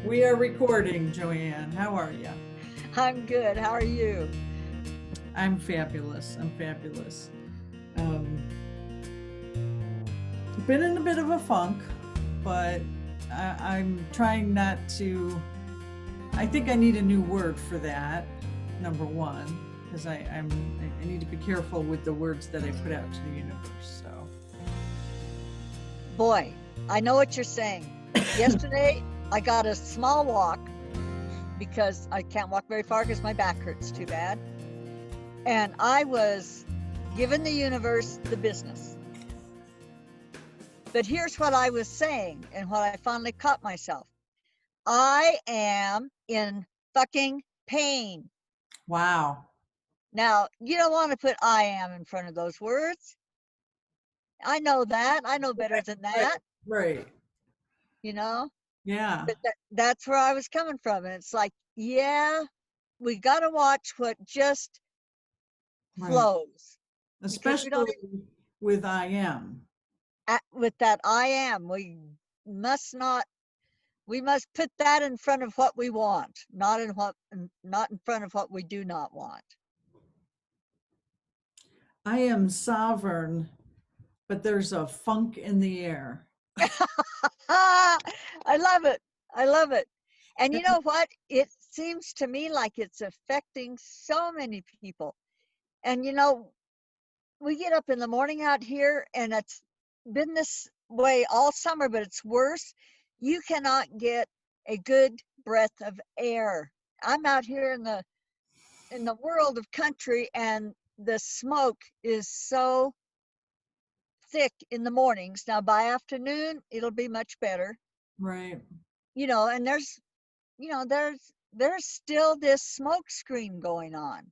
We are recording, JoAnn. How are you? I'm good. How are you? I'm fabulous. I'm fabulous. Um, been in a bit of a funk, but I'm trying not to. I think I need a new word for that. Number one, because I need to be careful with the words that I put out to the universe. Boy, I know what you're saying. Yesterday, I got a small walk because I can't walk very far because my back hurts too bad. And I was giving the universe the business. But here's what I was saying and what I finally caught myself. I am in fucking pain. Wow. Now, you don't want to put I am in front of those words. I know that. I know better than Right. that, Right. you know? Yeah. But that's where I was coming from. And it's like, yeah, we got to watch what just Right. flows because we don't, Especially with I am. with that I am, must not, we must put that in front of what we want, not in front of what we do not want. I am sovereign, but there's a funk in the air. I love it. I love it. And you know what? It seems to me like it's affecting so many people. And we get up in the morning out here and it's been this way all summer, but it's worse. You cannot get a good breath of air. I'm out here in the world of country and the smoke is so thick in the mornings. Now by afternoon it'll be much better. Right. And there's still this smoke screen going on.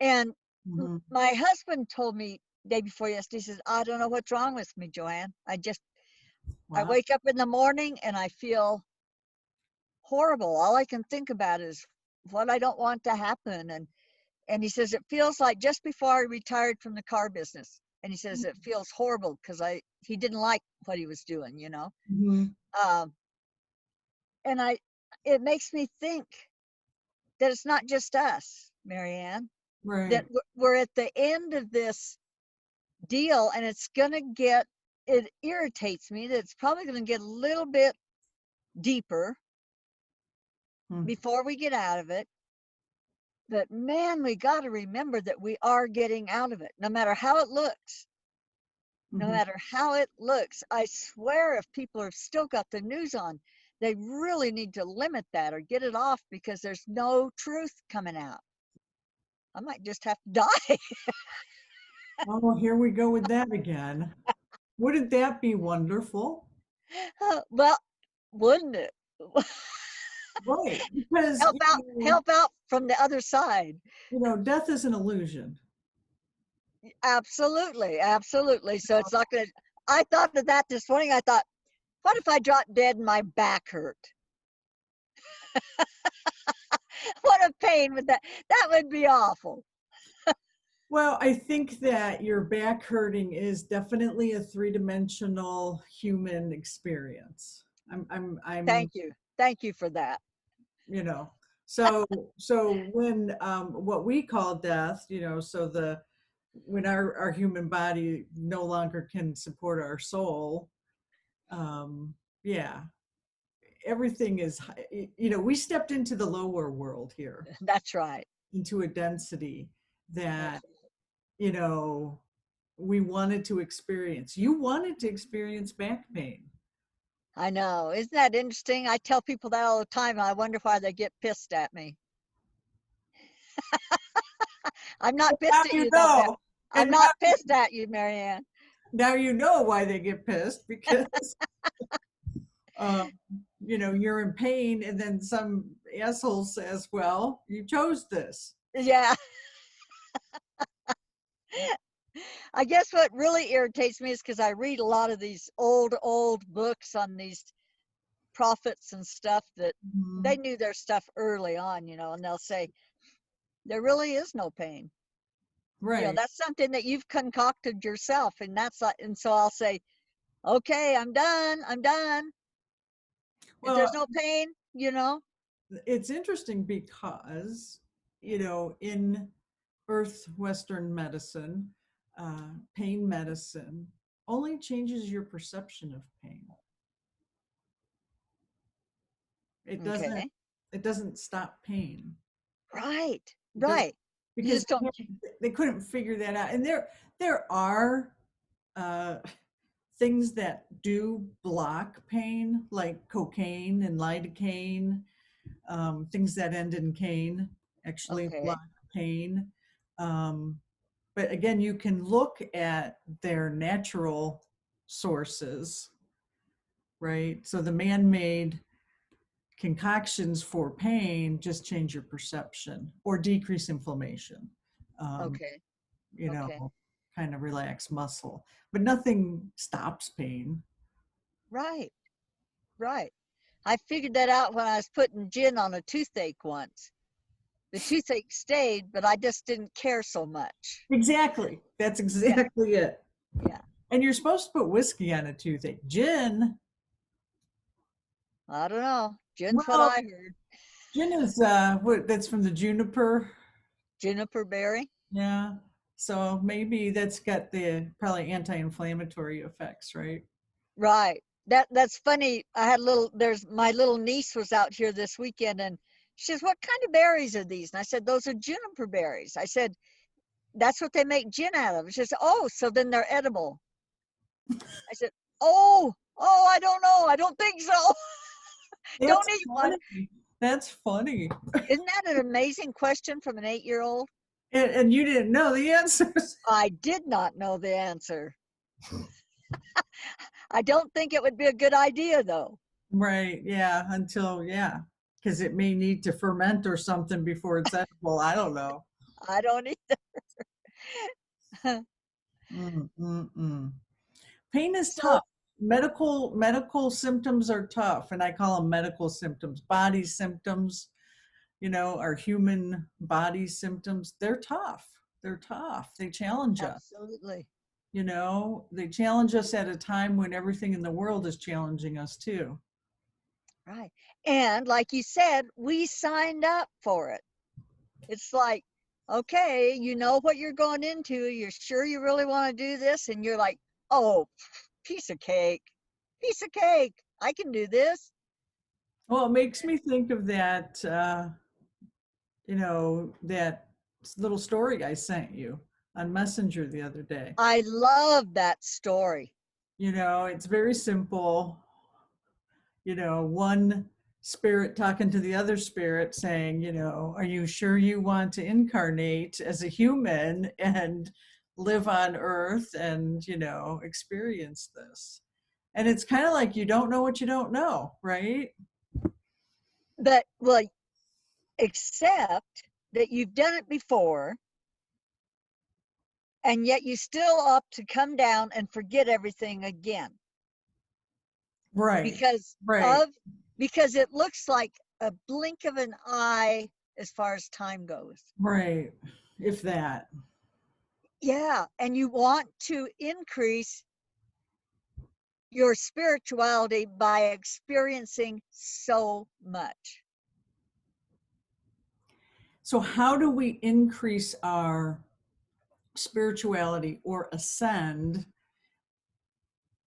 And Mhm. my husband told me day before yesterday, he says, I don't know what's wrong with me, JoAnn. I Wow. wake up in the morning and I feel horrible. All I can think about is what I don't want to happen. And he says, it feels like just before I retired from the car business. And he says, it feels horrible because he didn't like what he was doing. Mhm. Um, and it makes me think that it's not just us, Marianne, that Right. we're at the end of this deal and it irritates me that it's probably going to get a little bit deeper Mm. before we get out of it. But man, we got to remember that we are getting out of it, no matter how it looks. No Mhm. matter how it looks. I swear, if people have still got the news on, they really need to limit that or get it off because there's no truth coming out. I might just have to die. Oh, here we go with that again. Wouldn't that be wonderful? Well, wouldn't it? Right. Because, Help out from the other side. death is an illusion. Absolutely, absolutely. So it's not gonna. I thought of that this morning. I thought, what if I drop dead and my back hurt? What a pain would that? That would be awful. Well, I think that your back hurting is definitely a three-dimensional human experience. I'm, Thank you for that. you know, so when what we call death, so when our human body no longer can support our soul, yeah, everything is we stepped into the lower world here, That's right. into a density that That's right. you know we wanted to experience. You wanted to experience back pain. I know. Isn't that interesting? I tell people that all the time. And I wonder why they get pissed at me. I'm not Now pissed at you you, though, know. I'm And not pissed at you, Marianne. now you know why they get pissed, because um, you're in pain, and then some asshole says, well, you chose this. Yeah. I guess what really irritates me is because I read a lot of these old books on these prophets and stuff that Mhm. they knew their stuff early on, and they'll say, there really is no pain. Right. That's something that you've concocted yourself. And so I'll say, okay, I'm done. I'm done. If Well, there's no pain, you know? It's interesting because, in Earth Western medicine, pain medicine only changes your perception of pain. It doesn't Okay. it doesn't stop pain. Right. It doesn't, Right. You because just don't. they couldn't figure that out. And there are uh, things that do block pain, like cocaine and lidocaine, things that end in cane actually Okay. block pain. Um, but again, you can look at their natural sources, right? So the man-made concoctions for pain just change your perception or decrease inflammation. Um, Okay. you know, Okay. kind of relax muscle, but nothing stops pain. Right. Right. I figured that out when I was putting gin on a toothache once. The toothache stayed, but I just didn't care so much. Exactly. That's Yeah. exactly it. Yeah. And you're supposed to put whiskey on a toothache. Gin, I don't know. Gin's what well, I heard. gin is what that's from the juniper. Juniper berry. Yeah. So maybe that's got the probably anti-inflammatory effects, right? Right. That's funny. I had a little there's my little niece was out here this weekend and she says, "What kind of berries are these?" And I said, "Those are juniper berries." I said, "That's what they make gin out of." She says, "Oh, so then they're edible." I said, "Oh, I don't know. I don't think so." That's Don't eat one. funny. That's funny. Isn't that an amazing question from an 8-year-old? And you didn't know the answers. I did not know the answer. I don't think it would be a good idea though. Right. Yeah. Until, yeah. Because it may need to ferment or something before it's edible. I don't know. I don't either. Mm, mm, mm. Pain is So tough. Medical symptoms are tough, and I call them medical symptoms. Body symptoms, our human body symptoms. They're tough. They're tough. They challenge us. absolutely. They challenge us at a time when everything in the world is challenging us too. Right. And like you said, we signed up for it. It's like, okay, you know what you're going into. You're sure you really want to do this. And you're like, oh, piece of cake, piece of cake. I can do this. Well, it makes me think of that little story I sent you on Messenger the other day. I love that story. It's very simple. One spirit talking to the other spirit saying, are you sure you want to incarnate as a human and live on earth and, experience this? And it's kind of like you don't know what you don't know, right? But, well, except that you've done it before and yet you still opt to come down and forget everything again Right, because right, of because it looks like a blink of an eye as far as time goes. right. If that. Yeah, and you want to increase your spirituality by experiencing so much. So, how do we increase our spirituality or ascend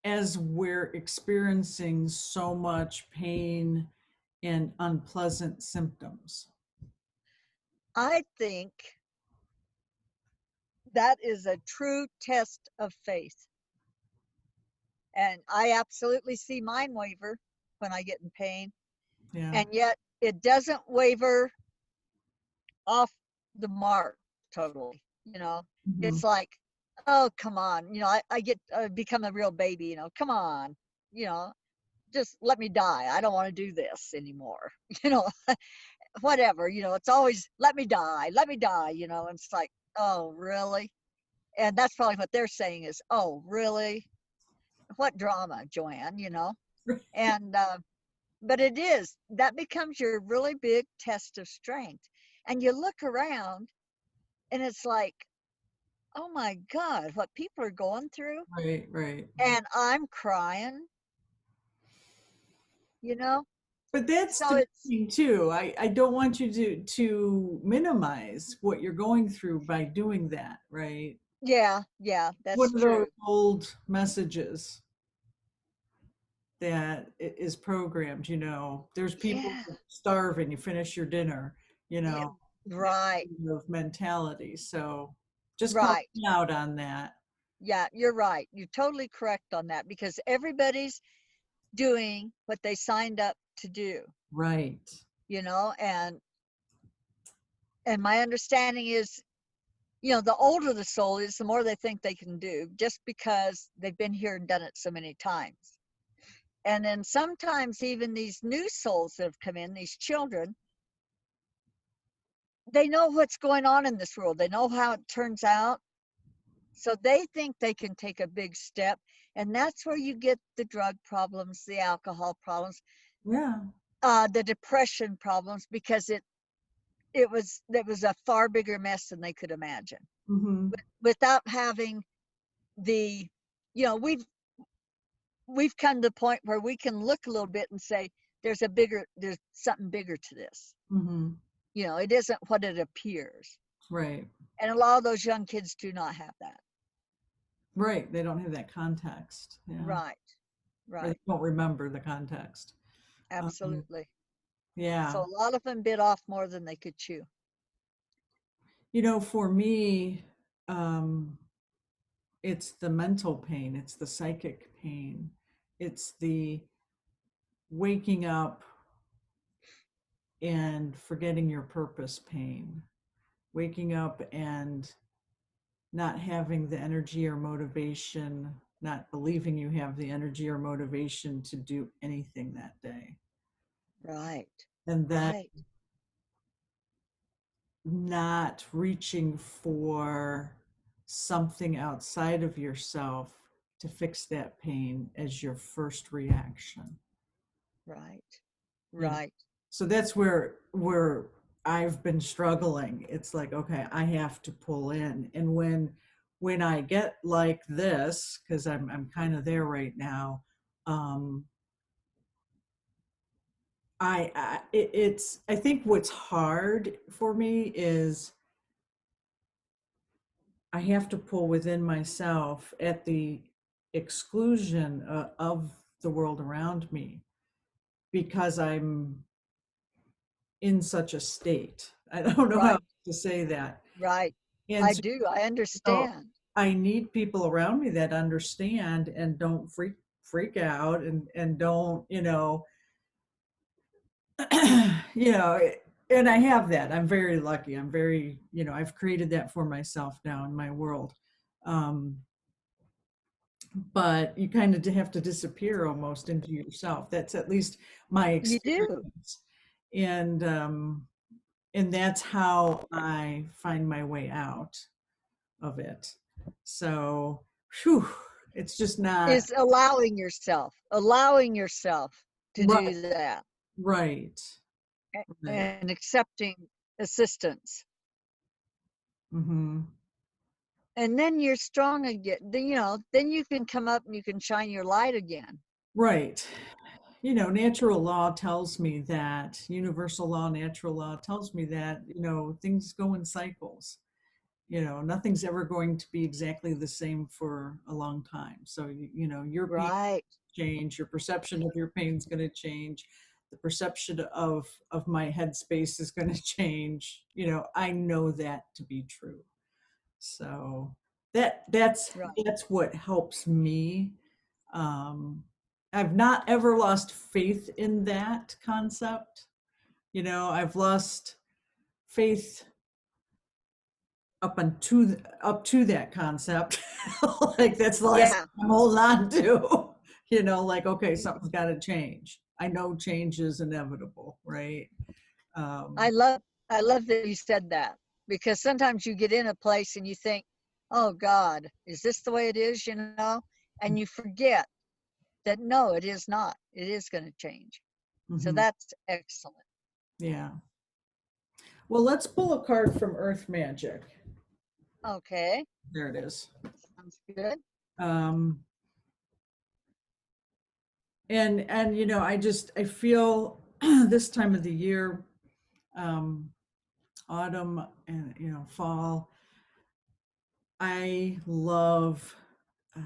as we're experiencing so much pain and unpleasant symptoms? I think that is a true test of faith. And I absolutely see mine waver when I get in pain. Yeah. And yet it doesn't waver off the mark totally. Mhm. It's like, oh, come on. I get become a real baby, come on, you know, just let me die. I don't want to do this anymore. You know, whatever, it's always let me die, and it's like, oh, really? And that's probably what they're saying is, oh, really? What drama, JoAnn, And, but it is, that becomes your really big test of strength. And you look around and it's like, oh my God, what people are going through. Right, right. And I'm crying, you know? But that's So the it's, thing too. I don't want you to minimize what you're going through by doing that, right? yeah, One that's of those true. old messages that is programmed, there's people Yeah, that starve and you finish your dinner, you yeah, know, that right, kind of mentality. So just call right. me out on that. Yeah, you're right. You're totally correct on that because everybody's doing what they signed up to do, Right. you know, and my understanding is, the older the soul is, the more they think they can do just because they've been here and done it so many times. And then sometimes even these new souls that have come in, these children, they know what's going on in this world. They know how it turns out. So they think they can take a big step. And that's where you get the drug problems, the alcohol problems, Yeah. the depression problems, because it was a far bigger mess than they could imagine. Mm-hmm. Without having the, we've come to the point where we can look a little bit and say, there's something bigger to this. Mm-hmm. It isn't what it appears. Right. And a lot of those young kids do not have that. Right. They don't have that context. Yeah. Right, Or they right, don't remember the context. Um, absolutely. yeah. So a lot of them bit off more than they could chew. For me, um, it's the mental pain, it's the psychic pain, it's the waking up and forgetting your purpose pain, waking up and not having the energy or motivation, not believing you have the energy or motivation to do anything that day. Right, And then right, not reaching for something outside of yourself to fix that pain as your first reaction. right, you know right, so that's where I've been struggling. It's like, okay, I have to pull in, and when I get like this, because I'm kind of there right now. um I think what's hard for me is I have to pull within myself at the exclusion of the world around me, because I'm in such a state. I don't know how right, to say that. right. And I so, do. I so understand. I need people around me that understand and don't freak out, and don't, you know, and I have that. I'm very lucky. I'm very, I've created that for myself now in my world. Um, but you kind of have to disappear almost into yourself. That's at least my You do. experience. And that's how I find my way out of it. So, whew, it's just not Is allowing yourself to right. do that Right. Right. and accepting assistance. Hmm. And then you're strong again. Then you can come up and you can shine your light again. Right. Natural law tells me that, universal law, natural law tells me that, things go in cycles. Nothing's ever going to be exactly the same for a long time. So, your pain Right, change, your perception of your pain is going to change, the perception of my headspace is going to change. I know that to be true. So that's right. that's what helps me. um I've not ever lost faith in that concept. I've lost faith up to that concept. Like, that's the last Yeah, thing I'm holding on to. Like, okay, something's got to change. I know change is inevitable, right? I um love I love that you said that because sometimes you get in a place and you think, "Oh God, is this the way it is?" And you forget that no, it is not. It is going to change. So mhm, that's excellent. yeah. Well, let's pull a card from Earth Magic. Okay, There it is. sounds good. um and I feel this time of the year, um, autumn and fall. I love uh,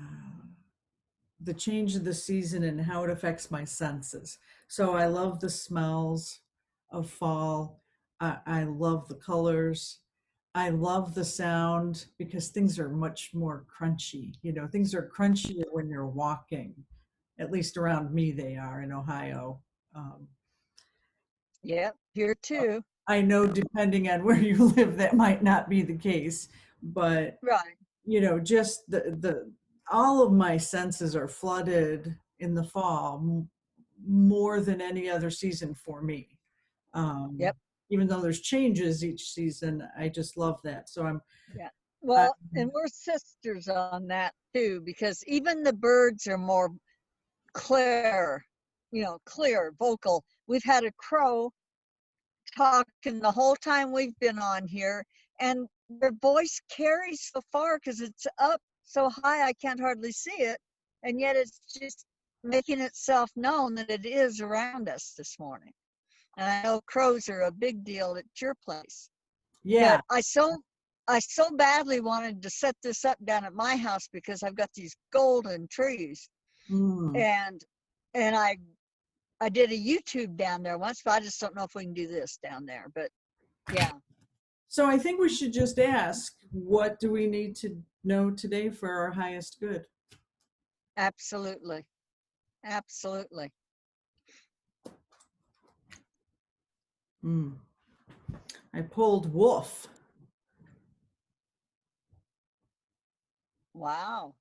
the change of the season and how it affects my senses. So I love the smells of fall. I love the colors. I love the sound because things are much more crunchy. Things are crunchier when you're walking. At least around me, they are in Ohio. Um, Yep, here too. I know depending on where you live, that might not be the case, but Right. just the all of my senses are flooded in the fall more than any other season for me. Um, Yep. Even though there's changes each season, I just love that. So Yeah. I, Well, and we're sisters on that too, because even the birds are more clear, clear, vocal. We've had a crow talking the whole time we've been on here, and their voice carries so far because it's up so high I can't hardly see it, and yet it's just making itself known that it is around us this morning. And I know crows are a big deal at your place, yeah. but I so badly wanted to set this up down at my house because I've got these golden trees, Mm. and and I did a YouTube down there once, but I just don't know if we can do this down there. But yeah, So I think we should just ask, what do we need to know today for our highest good? absolutely. Absolutely. Mm. I pulled wolf. Wow.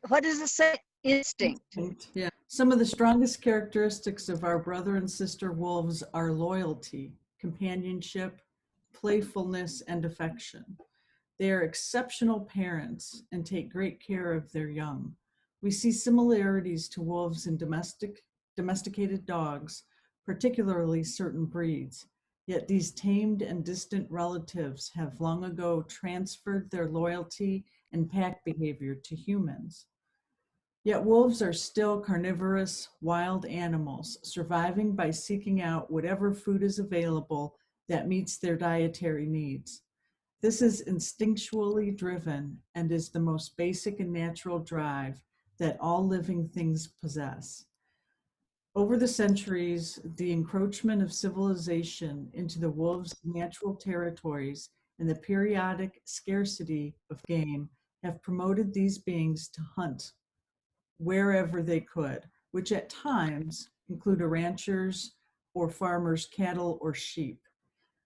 What does it say? Instinct. Yeah. Some of the strongest characteristics of our brother and sister wolves are loyalty, companionship, playfulness, and affection. They are exceptional parents and take great care of their young. We see similarities to wolves in domesticated dogs, particularly certain breeds. Yet these tamed and distant relatives have long ago transferred their loyalty and pack behavior to humans. Yet wolves are still carnivorous, wild animals, surviving by seeking out whatever food is available that meets their dietary needs. This is instinctually driven and is the most basic and natural drive that all living things possess. Over the centuries, the encroachment of civilization into the wolves' natural territories and the periodic scarcity of game have promoted these beings to hunt wherever they could, which at times include a rancher's or farmer's cattle or sheep.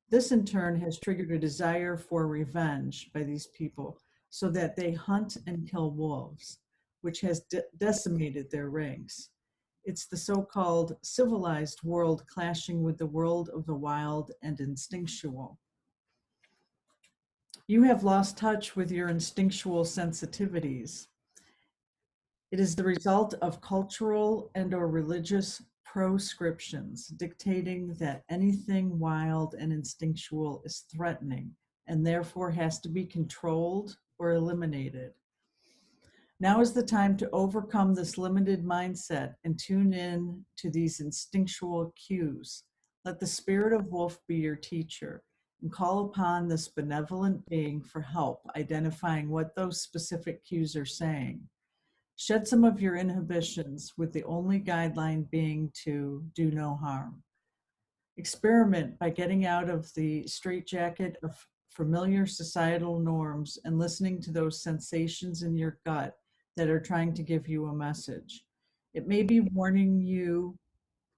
This in turn has triggered a desire for revenge by these people so that they hunt and kill wolves, which has decimated their ranks. It's the so called civilized world clashing with the world of the wild and instinctual. You have lost touch with your instinctual sensitivities. It is the result of cultural and/or religious proscriptions dictating that anything wild and instinctual is threatening and therefore has to be controlled or eliminated. Now is the time to overcome this limited mindset and tune in to these instinctual cues. Let the spirit of wolf be your teacher and call upon this benevolent being for help identifying what those specific cues are saying. Shed some of your inhibitions, with the only guideline being to do no harm. Experiment by getting out of the straitjacket of familiar societal norms and listening to those sensations in your gut that are trying to give you a message. It may be warning you,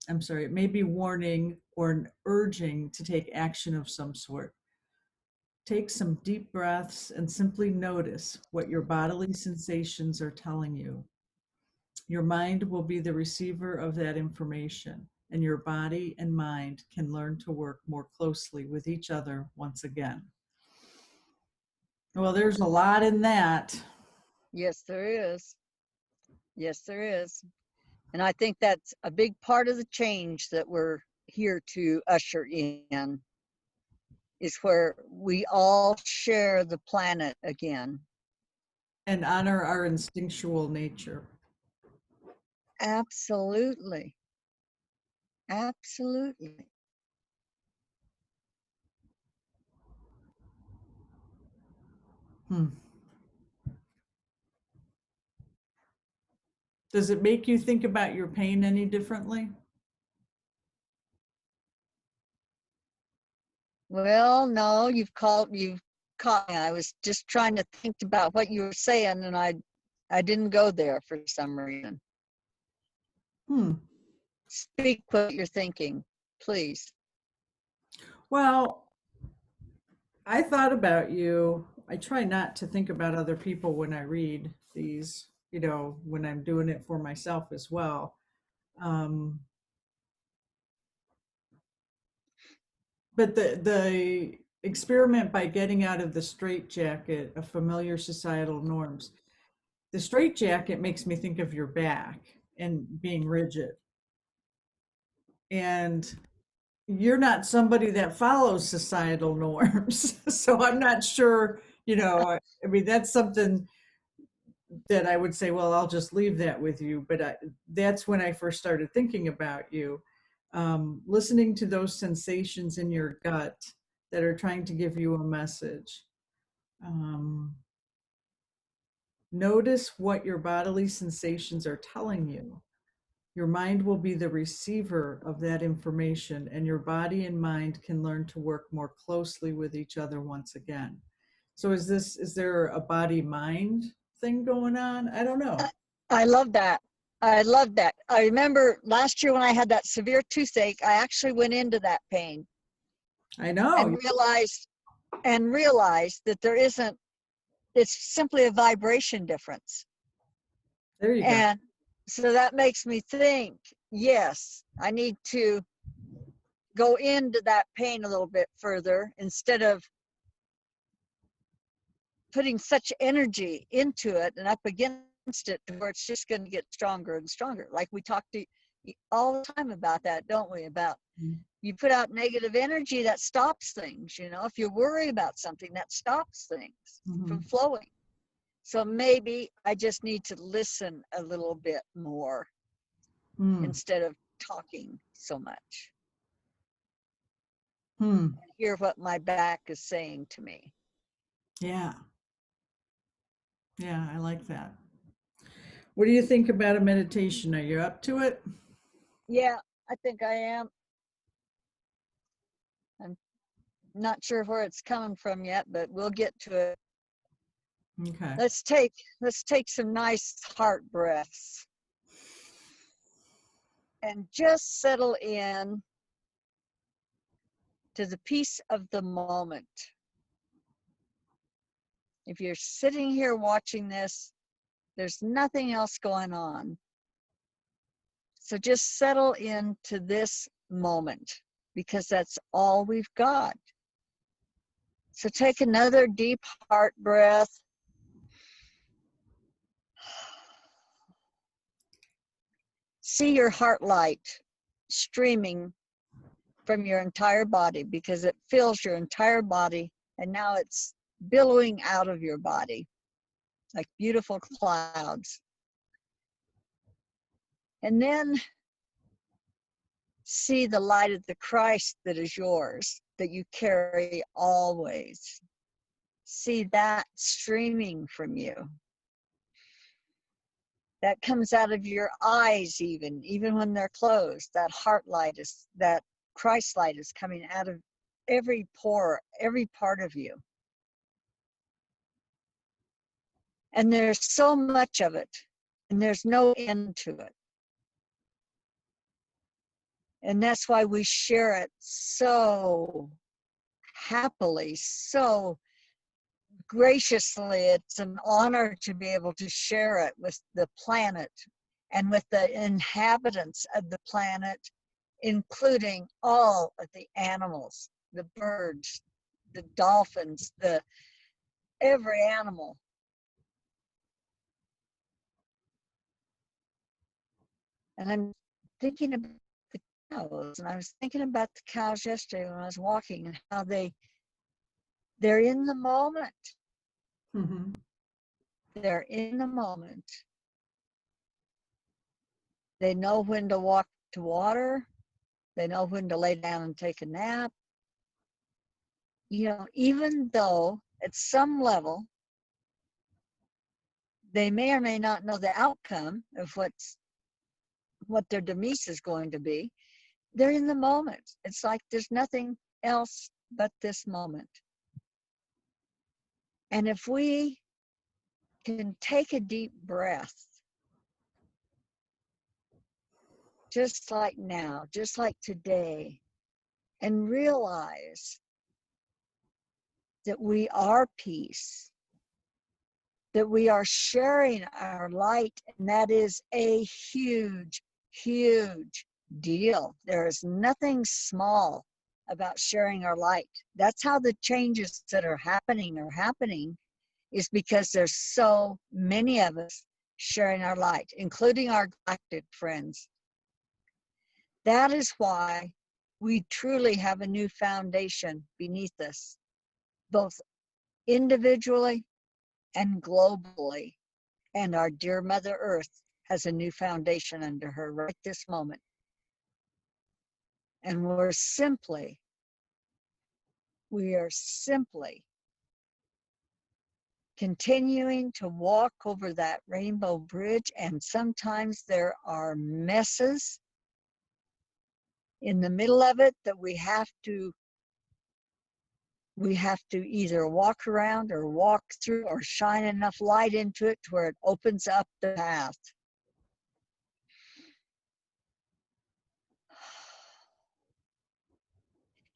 it may be warning or an urging to take action of some sort. Take some deep breaths and simply notice what your bodily sensations are telling you. Your mind will be the receiver of that information, and your body and mind can learn to work more closely with each other once again. Well, there's a lot in that. Yes, there is. Yes, there is. And I think that's a big part of the change that we're here to usher in, is where we all share the planet again. And honor our instinctual nature. Absolutely. Absolutely. Hmm. Does it make you think about your pain any differently? Well, no, you've caught me. I was just trying to think about what you were saying, and I didn't go there for some reason. Hmm. Speak what you're thinking, please. Well, I thought about you. I try not to think about other people when I read these, when I'm doing it for myself as well. Um, but the experiment by getting out of the straitjacket of familiar societal norms, the straitjacket makes me think of your back and being rigid. And you're not somebody that follows societal norms. So I'm not sure, I mean, that's something that I would say, well, I'll just leave that with you. But that's when I first started thinking about you. Listening to those sensations in your gut that are trying to give you a message. Um, Notice what your bodily sensations are telling you. Your mind will be the receiver of that information, and your body and mind can learn to work more closely with each other once again. So is there a body mind thing going on? I don't know. I love that. I love that. I remember last year when I had that severe toothache, I actually went into that pain I and know. realized that there isn't, it's simply a vibration difference. There you go. And so that makes me think, yes, I need to go into that pain a little bit further instead of putting such energy into it and up against it to where it's just going to get stronger and stronger. Like we talk to all the time about that, don't we? About you put out negative energy, that stops things. If you worry about something, that stops things from flowing. So maybe I just need to listen a little bit more instead of talking so much. Hmm. Hear what my back is saying to me. Yeah. Yeah, I like that. What do you think about a meditation? Are you up to it? Yeah, I think I am. I'm not sure where it's coming from yet, but we'll get to it. Okay. Let's take some nice heart breaths and just settle in to the peace of the moment. If you're sitting here watching this, there's nothing else going on. So just settle into this moment because that's all we've got. So take another deep heart breath. See your heart light streaming from your entire body because it fills your entire body, and now it's billowing out of your body like beautiful clouds. And then see the light of the Christ that is yours, that you carry always. See that streaming from you. That comes out of your eyes, even when they're closed. That heart light that Christ light is coming out of every pore, every part of you. And there's so much of it, and there's no end to it. And that's why we share it so happily, so graciously. It's an honor to be able to share it with the planet and with the inhabitants of the planet, including all of the animals, the birds, the dolphins, every animal. And I'm thinking about the cows, and I was thinking about the cows yesterday when I was walking and how they're in the moment. Mm-hmm. They're in the moment. They know when to walk to water. They know when to lay down and take a nap. You know, even though at some level, they may or may not know the outcome of what their demise is going to be, they're in the moment. It's like there's nothing else but this moment. And if we can take a deep breath, just like now, just like today, and realize that we are peace, that we are sharing our light, and that is a huge, huge deal. There is nothing small about sharing our light. That's how the changes that are happening is because there's so many of us sharing our light, including our galactic friends. That is why we truly have a new foundation beneath us, both individually and globally. And our dear Mother Earth has a new foundation under her right this moment. And we are simply continuing to walk over that rainbow bridge. And sometimes there are messes in the middle of it that we have to either walk around or walk through or shine enough light into it to where it opens up the path.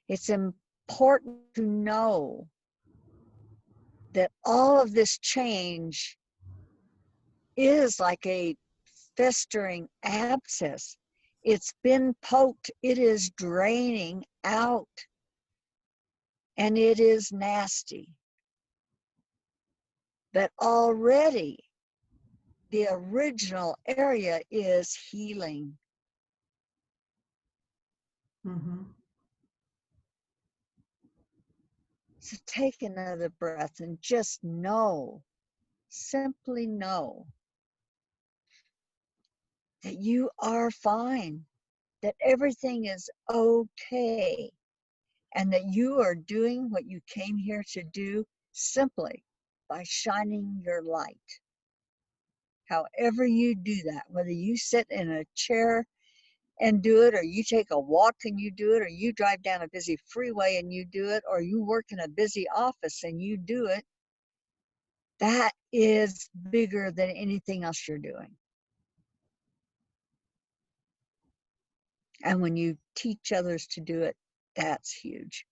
It's important to know that all of this change is like a festering abscess. It's been poked, it is draining out, and it is nasty. But already the original area is healing. Mm-hmm. So take another breath and just know, simply know that you are fine, that everything is okay, and that you are doing what you came here to do simply by shining your light. However you do that, whether you sit in a chair and do it, or you take a walk and you do it, or you drive down a busy freeway and you do it, or you work in a busy office and you do it, that is bigger than anything else you're doing. And when you teach others to do it, that's huge.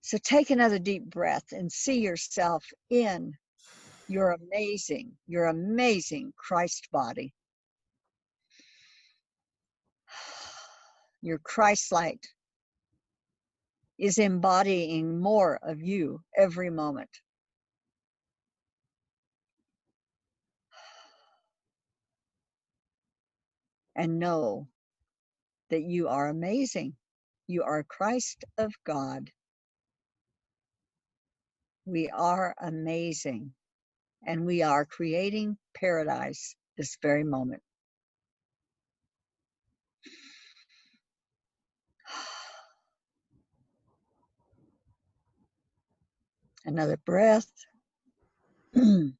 So take another deep breath and see yourself in your amazing Christ body. Your Christ light is embodying more of you every moment. And know that you are amazing. You are Christ of God. We are amazing. And we are creating paradise this very moment. Another breath. Come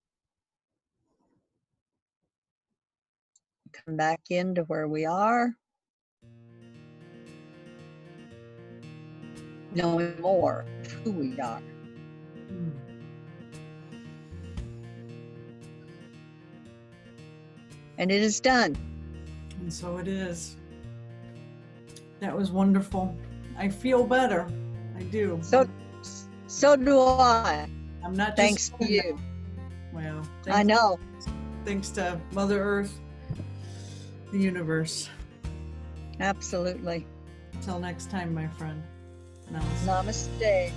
back into where we are. Knowing more of who we are. And it is done. And so it is. That was wonderful. I feel better. I do. So do I. I'm not just thanks to you. Well, I know. Thanks to Mother Earth, the universe. Absolutely. Until next time, my friend. Namaste.